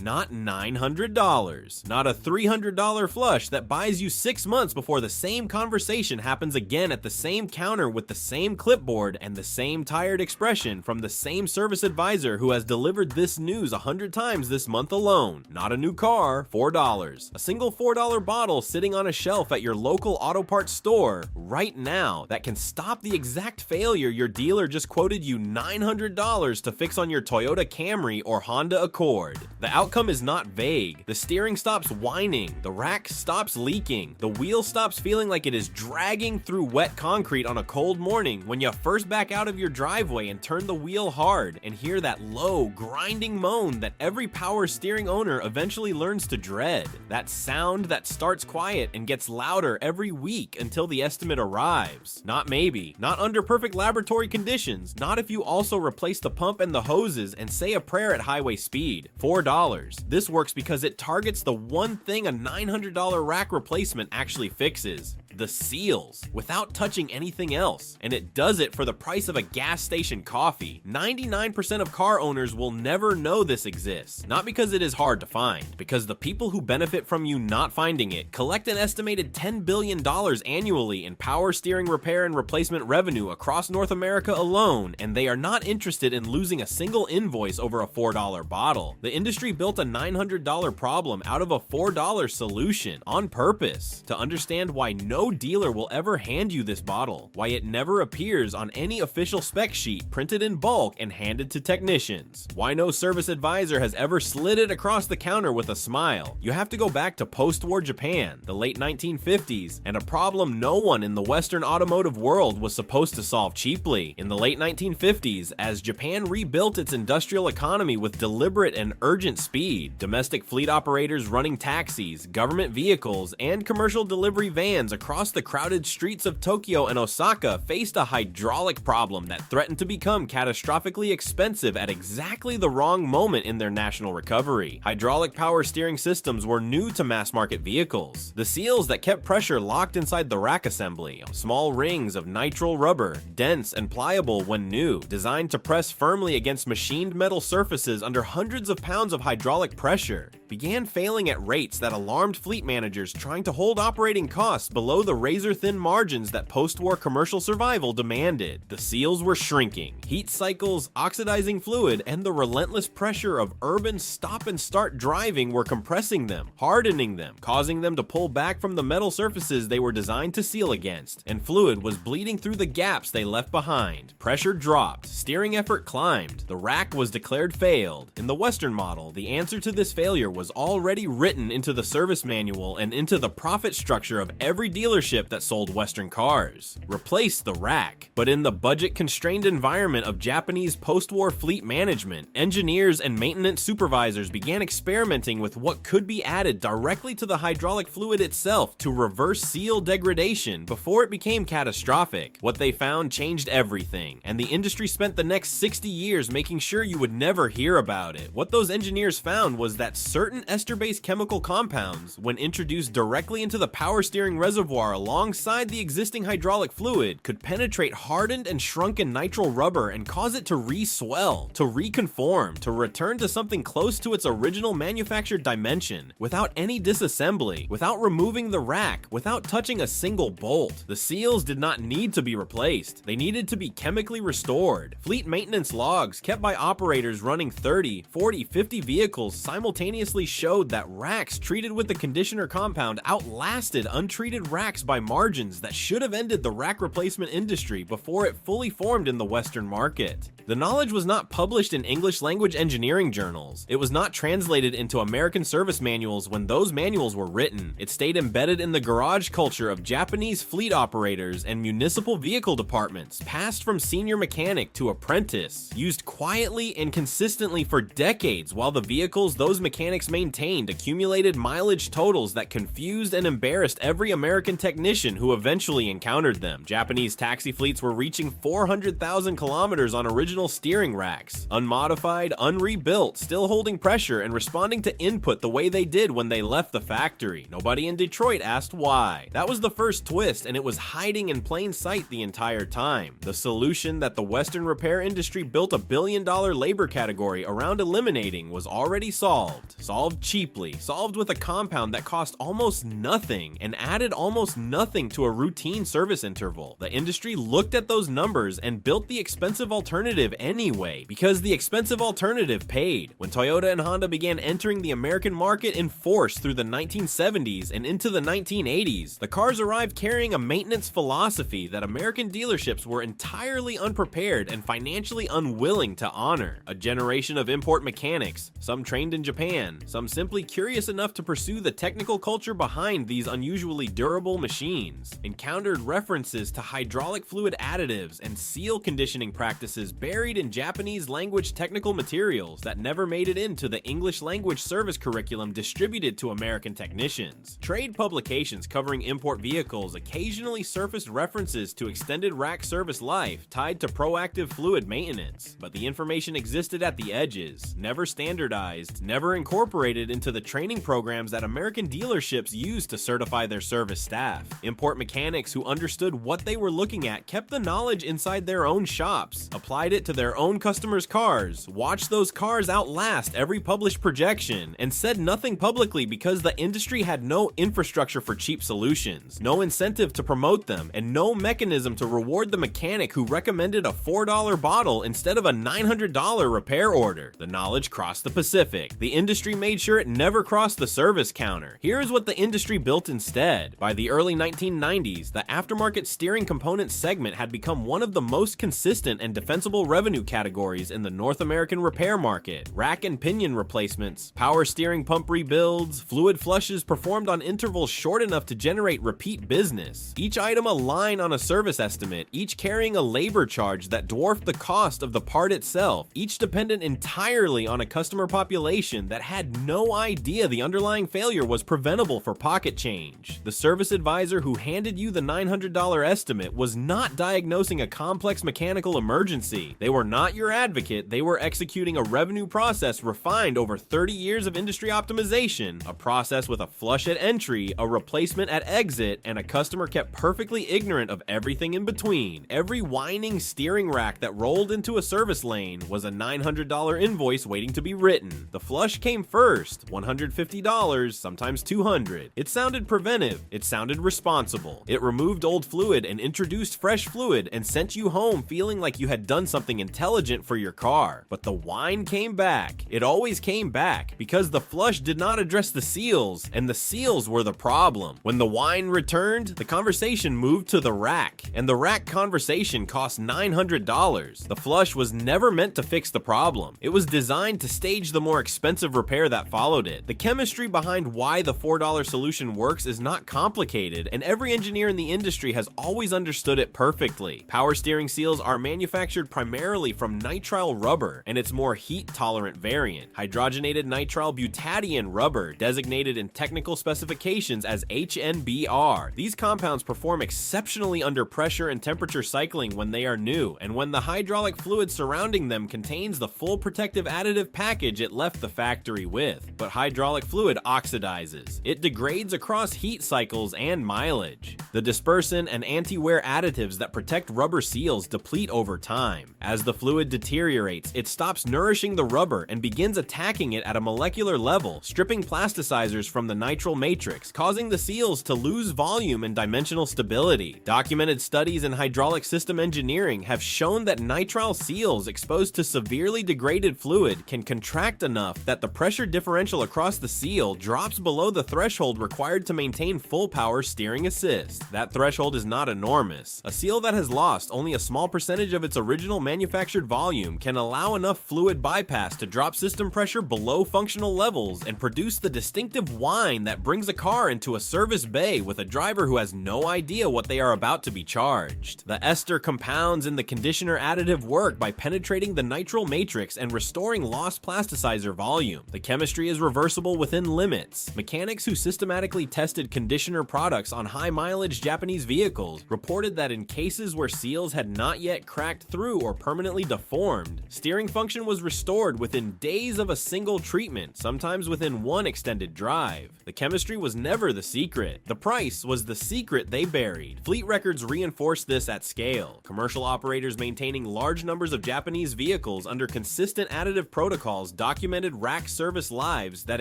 not $900. Not a $300 flush that buys you 6 months before the same conversation happens again at the same counter with the same clipboard and the same tired expression from the same service advisor who has delivered this news 100 times this month alone. Not a new car, $4. A single $4 bottle sitting on a shelf at your local auto parts store right now that can stop the exact failure your dealer just quoted you $900 to fix on your Toyota Camry or Honda Accord. The outcome is not vague. The steering stops whining, the rack stops leaking, the wheel stops feeling like it is dragging through wet concrete on a cold morning when you first back out of your driveway and turn the wheel hard and hear that low, grinding moan that every power steering owner eventually learns to dread. That sound that starts quiet and gets louder every week until the estimate arrives. Not maybe, not under perfect laboratory conditions, not if you also replace the pump and the hoses and say a prayer at highway speed. $4. This works because it targets the one thing a $900 rack replacement actually fixes: the seals, without touching anything else. And it does it for the price of a gas station coffee. 99% of car owners will never know this exists. Not because it is hard to find, because the people who benefit from you not finding it collect an estimated $10 billion annually in power steering repair and replacement revenue across North America alone, and they are not interested in losing a single invoice over a $4 bottle. The industry built a $900 problem out of a $4 solution on purpose to understand why no dealer will ever hand you this bottle, why it never appears on any official spec sheet printed in bulk and handed to technicians, why no service advisor has ever slid it across the counter with a smile. You have to go back to post-war Japan, the late 1950s, and a problem no one in the Western automotive world was supposed to solve cheaply. In the late 1950s, as Japan rebuilt its industrial economy with deliberate and urgent speed, domestic fleet operators running taxis, government vehicles, and commercial delivery vans across the crowded streets of Tokyo and Osaka faced a hydraulic problem that threatened to become catastrophically expensive at exactly the wrong moment in their national recovery. Hydraulic power steering systems were new to mass-market vehicles. The seals that kept pressure locked inside the rack assembly, small rings of nitrile rubber, dense and pliable when new, designed to press firmly against machined metal surfaces under hundreds of pounds of hydraulic pressure, began failing at rates that alarmed fleet managers trying to hold operating costs below the razor-thin margins that post-war commercial survival demanded. The seals were shrinking. Heat cycles, oxidizing fluid, and the relentless pressure of urban stop-and-start driving were compressing them, hardening them, causing them to pull back from the metal surfaces they were designed to seal against, and fluid was bleeding through the gaps they left behind. Pressure dropped, steering effort climbed, the rack was declared failed. In the Western model, the answer to this failure was already written into the service manual and into the profit structure of every dealership that sold Western cars. Replace the rack. But in the budget-constrained environment of Japanese post-war fleet management, engineers and maintenance supervisors began experimenting with what could be added directly to the hydraulic fluid itself to reverse seal degradation before it became catastrophic. What they found changed everything, and the industry spent the next 60 years making sure you would never hear about it. What those engineers found was that certain ester-based chemical compounds, when introduced directly into the power steering reservoir alongside the existing hydraulic fluid, could penetrate hardened and shrunken nitrile rubber and cause it to re-swell, to reconform, to return to something close to its original manufactured dimension, without any disassembly, without removing the rack, without touching a single bolt. The seals did not need to be replaced. They needed to be chemically restored. Fleet maintenance logs kept by operators running 30, 40, 50 vehicles simultaneously showed that racks treated with the conditioner compound outlasted untreated racks by margins that should have ended the rack replacement industry before it fully formed in the Western market. The knowledge was not published in English language engineering journals. It was not translated into American service manuals when those manuals were written. It stayed embedded in the garage culture of Japanese fleet operators and municipal vehicle departments, passed from senior mechanic to apprentice, used quietly and consistently for decades while the vehicles those mechanics maintained accumulated mileage totals that confused and embarrassed every American technician who eventually encountered them. Japanese taxi fleets were reaching 400,000 kilometers on original original steering racks, unmodified, unrebuilt, still holding pressure and responding to input the way they did when they left the factory. Nobody in Detroit asked why. That was the first twist, and it was hiding in plain sight the entire time. The solution that the Western repair industry built a billion-dollar labor category around eliminating was already solved. Solved cheaply, solved with a compound that cost almost nothing and added almost nothing to a routine service interval. The industry looked at those numbers and built the expensive alternative anyway, because the expensive alternative paid. When Toyota and Honda began entering the American market in force through the 1970s and into the 1980s, the cars arrived carrying a maintenance philosophy that American dealerships were entirely unprepared and financially unwilling to honor. A generation of import mechanics, some trained in Japan, some simply curious enough to pursue the technical culture behind these unusually durable machines, encountered references to hydraulic fluid additives and seal conditioning practices buried in Japanese language technical materials that never made it into the English language service curriculum distributed to American technicians. Trade publications covering import vehicles occasionally surfaced references to extended rack service life tied to proactive fluid maintenance, but the information existed at the edges, never standardized, never incorporated into the training programs that American dealerships used to certify their service staff. Import mechanics who understood what they were looking at kept the knowledge inside their own shops, applied it to their own customers' cars, watched those cars outlast every published projection, and said nothing publicly because the industry had no infrastructure for cheap solutions, no incentive to promote them, and no mechanism to reward the mechanic who recommended a $4 bottle instead of a $900 repair order. The knowledge crossed the Pacific. The industry made sure it never crossed the service counter. Here is what the industry built instead. By the early 1990s, the aftermarket steering component segment had become one of the most consistent and defensible revenue categories in the North American repair market. Rack and pinion replacements, power steering pump rebuilds, fluid flushes performed on intervals short enough to generate repeat business. Each item a line on a service estimate, each carrying a labor charge that dwarfed the cost of the part itself, each dependent entirely on a customer population that had no idea the underlying failure was preventable for pocket change. The service advisor who handed you the $900 estimate was not diagnosing a complex mechanical emergency. They were not your advocate, they were executing a revenue process refined over 30 years of industry optimization, a process with a flush at entry, a replacement at exit, and a customer kept perfectly ignorant of everything in between. Every whining steering rack that rolled into a service lane was a $900 invoice waiting to be written. The flush came first, $150, sometimes $200. It sounded preventive, it sounded responsible. It removed old fluid and introduced fresh fluid and sent you home feeling like you had done something intelligent for your car. But the whine came back. It always came back because the flush did not address the seals, and the seals were the problem. When the whine returned, the conversation moved to the rack, and the rack conversation cost $900. The flush was never meant to fix the problem. It was designed to stage the more expensive repair that followed it. The chemistry behind why the $4 solution works is not complicated, and every engineer in the industry has always understood it perfectly. Power steering seals are manufactured primarily from nitrile rubber and its more heat-tolerant variant, hydrogenated nitrile butadiene rubber, designated in technical specifications as HNBR. These compounds perform exceptionally under pressure and temperature cycling when they are new, and when the hydraulic fluid surrounding them contains the full protective additive package it left the factory with. But hydraulic fluid oxidizes. It degrades across heat cycles and mileage. The dispersant and anti-wear additives that protect rubber seals deplete over time. As the fluid deteriorates, it stops nourishing the rubber and begins attacking it at a molecular level, stripping plasticizers from the nitrile matrix, causing the seals to lose volume and dimensional stability. Documented studies in hydraulic system engineering have shown that nitrile seals exposed to severely degraded fluid can contract enough that the pressure differential across the seal drops below the threshold required to maintain full power steering assist. That threshold is not enormous. A seal that has lost only a small percentage of its original manufactured volume can allow enough fluid bypass to drop system pressure below functional levels and produce the distinctive whine that brings a car into a service bay with a driver who has no idea what they are about to be charged. The ester compounds in the conditioner additive work by penetrating the nitrile matrix and restoring lost plasticizer volume. The chemistry is reversible within limits. Mechanics who systematically tested conditioner products on high mileage Japanese vehicles reported that in cases where seals had not yet cracked through or permanently deformed. Steering function was restored within days of a single treatment, sometimes within one extended drive. The chemistry was never the secret. The price was the secret they buried. Fleet records reinforced this at scale. Commercial operators maintaining large numbers of Japanese vehicles under consistent additive protocols documented rack service lives that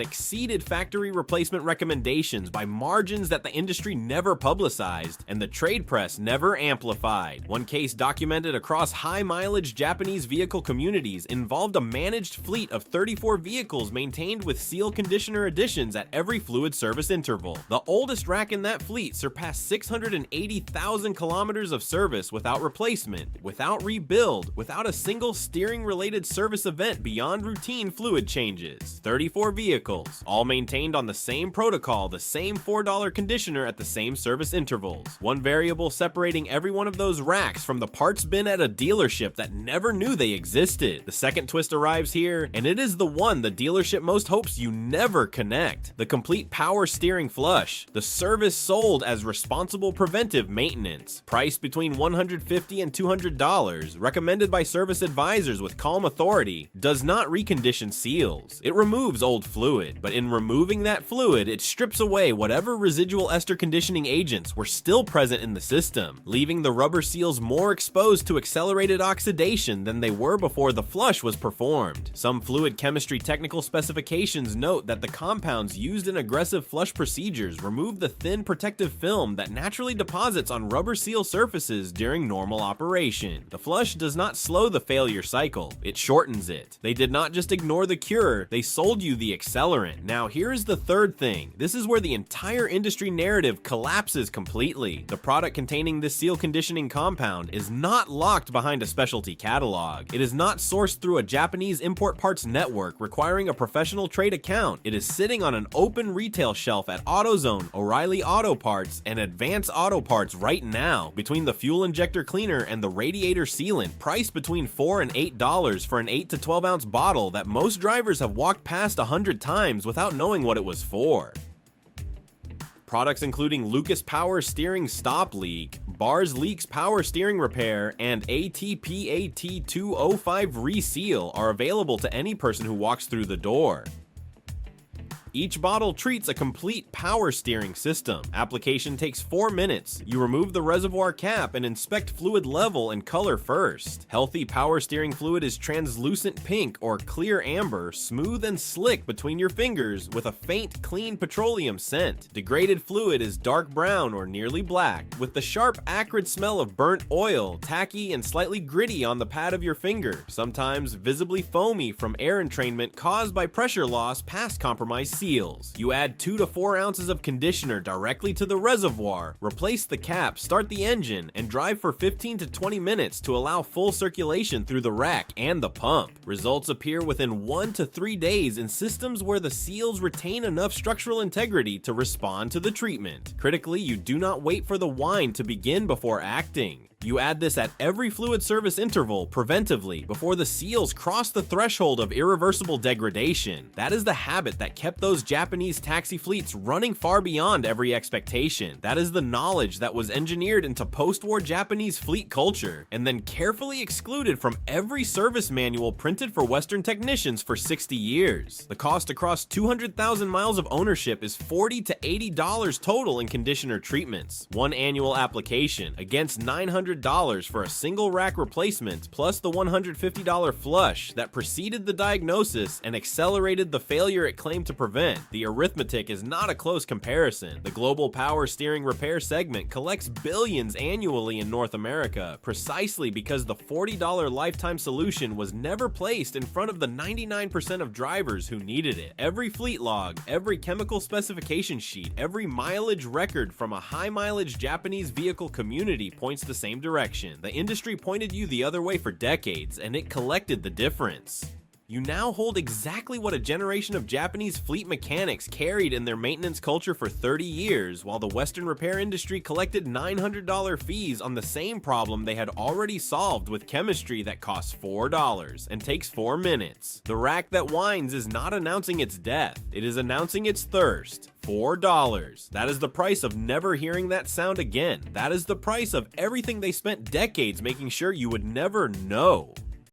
exceeded factory replacement recommendations by margins that the industry never publicized and the trade press never amplified. One case documented across high-mileage Japanese vehicle communities involved a managed fleet of 34 vehicles maintained with seal conditioner additions at every fluid service interval. The oldest rack in that fleet surpassed 680,000 kilometers of service without replacement, without rebuild, without a single steering-related service event beyond routine fluid changes. 34 vehicles, all maintained on the same protocol, the same $4 conditioner at the same service intervals. One variable separating every one of those racks from the parts bin at a dealership that never knew they existed. The second twist arrives here, and it is the one the dealership most hopes you never connect. The complete power steering flush. The service sold as responsible preventive maintenance. Priced between $150 and $200, recommended by service advisors with calm authority, does not recondition seals. It removes old fluid, but in removing that fluid, it strips away whatever residual ester conditioning agents were still present in the system, leaving the rubber seals more exposed to accelerated oxidation than they were before the flush was performed. Some fluid chemistry technical specifications note that the compounds used in aggressive flush procedures remove the thin protective film that naturally deposits on rubber seal surfaces during normal operation. The flush does not slow the failure cycle, it shortens it. They did not just ignore the cure, they sold you the accelerant. Now here is the third thing. This is where the entire industry narrative collapses completely. The product containing this seal conditioning compound is not locked behind a specialty catalog. It is not sourced through a Japanese import parts network requiring a professional trade account. It is sitting on an open retail shelf at AutoZone, O'Reilly Auto Parts, and Advance Auto Parts right now, between the fuel injector cleaner and the radiator sealant, priced between $4 and $8 for an 8 to 12 ounce bottle that most drivers have walked past 100 times without knowing what it was for. Products including Lucas Power Steering Stop Leak, Bars Leaks Power Steering Repair, and ATPAT205 Reseal are available to any person who walks through the door. Each bottle treats a complete power steering system. Application takes 4 minutes. You remove the reservoir cap and inspect fluid level and color first. Healthy power steering fluid is translucent pink or clear amber, smooth and slick between your fingers with a faint, clean petroleum scent. Degraded fluid is dark brown or nearly black, with the sharp, acrid smell of burnt oil, tacky and slightly gritty on the pad of your finger, sometimes visibly foamy from air entrainment caused by pressure loss past compromised seals. You add 2 to 4 ounces of conditioner directly to the reservoir, replace the cap, start the engine, and drive for 15 to 20 minutes to allow full circulation through the rack and the pump. Results appear within 1 to 3 days in systems where the seals retain enough structural integrity to respond to the treatment. Critically, you do not wait for the whine to begin before acting. You add this at every fluid service interval preventively before the seals cross the threshold of irreversible degradation. That is the habit that kept those Japanese taxi fleets running far beyond every expectation. That is the knowledge that was engineered into post-war Japanese fleet culture and then carefully excluded from every service manual printed for Western technicians for 60 years. The cost across 200,000 miles of ownership is $40 to $80 total in conditioner treatments. One annual application against $900 for a single rack replacement, plus the $150 flush that preceded the diagnosis and accelerated the failure it claimed to prevent. The arithmetic is not a close comparison. The global power steering repair segment collects billions annually in North America, precisely because the $40 lifetime solution was never placed in front of the 99% of drivers who needed it. Every fleet log, every chemical specification sheet, every mileage record from a high mileage Japanese vehicle community points the same direction. The industry pointed you the other way for decades, and it collected the difference. You now hold exactly what a generation of Japanese fleet mechanics carried in their maintenance culture for 30 years, while the Western repair industry collected $900 fees on the same problem they had already solved with chemistry that costs $4 and takes 4 minutes. The rack that whines is not announcing its death, it is announcing its thirst. $4. That is the price of never hearing that sound again. That is the price of everything they spent decades making sure you would never know.